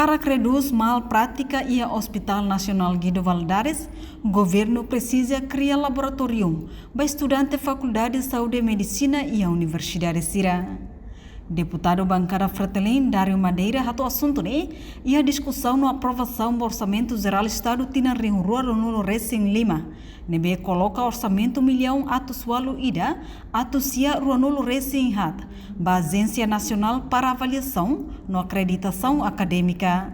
Para reduzir mal prática e a Hospital Nacional Guido Valadares, o governo precisa criar laboratório para estudantes da Faculdade de Saúde e Medicina e a Universidade Sira. Deputado bancada Fretilin, Dário Madeira, rato assunto e a discussão na aprovação do Orçamento Geral do Estado Tina Rio Rural no Recém Lima. Nebe coloca orçamento $1 milhão atual ida, atucia Ruanolo Recém Hat, da Agência Nacional para Avaliação na Acreditação Acadêmica.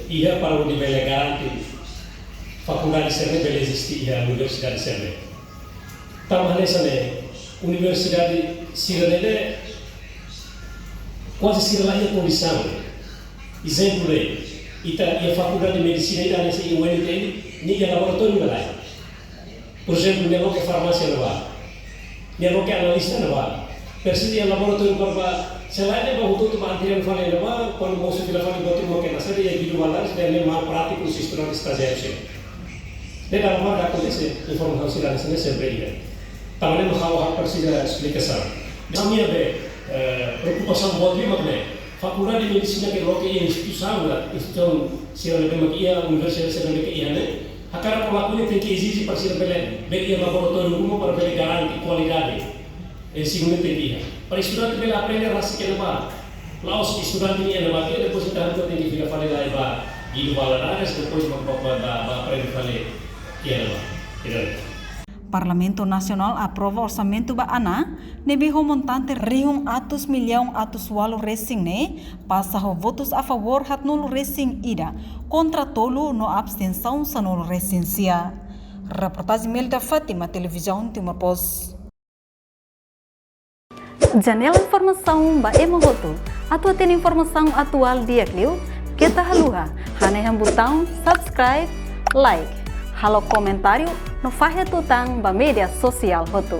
Ia para o nível garante faculdade de Serra Bela existe a Universidade de Serra. Também nessa Universidade Sirene quase Sirene é condição. Exemplo e a Faculdade de Medicina ainda nessa UNT nem é laboratório lá. Por exemplo, não é farmácia não há, não é analista não há. Precisa de laboratório para selain bahwa untuk antrian fale não há quando você fila fale botar uma que nasce de Guido Valadares deve mais prático o sistema de estágio. Deve dar uma acontece informação cidadã sempre aí. Também não há precisa explicação. A minha preocupação boa de magné. Faculdade de Medicina que logo é instituição Sierra Leone, a Universidade de Sierra Leone, a cara polaco tem que exigir para Sierra Leone, bem laboratório como para ver garantir qualidade. Segundo tem que para estudante bela aprender a raça que não vai. Lá os estudantes nem não vai, depois então tem que ficar falando aí para Guido Valadares, depois vai aprender a falar que não vai. Parlamento Nacional aprova orçamento ba ana, nebe o montante $100 milhão atual recém passa o votos a favor hat nulo recém ida, contra tolo no abstenção sa nulo recência. Reportagem Melda Fátima, Televisão Timor Post. Janela informação ba emogoto, atua tem informação atual dia clio, kita haluha, haneham botão subscribe, like, halo comentário no Fahia Tutang ba media sosial hotu.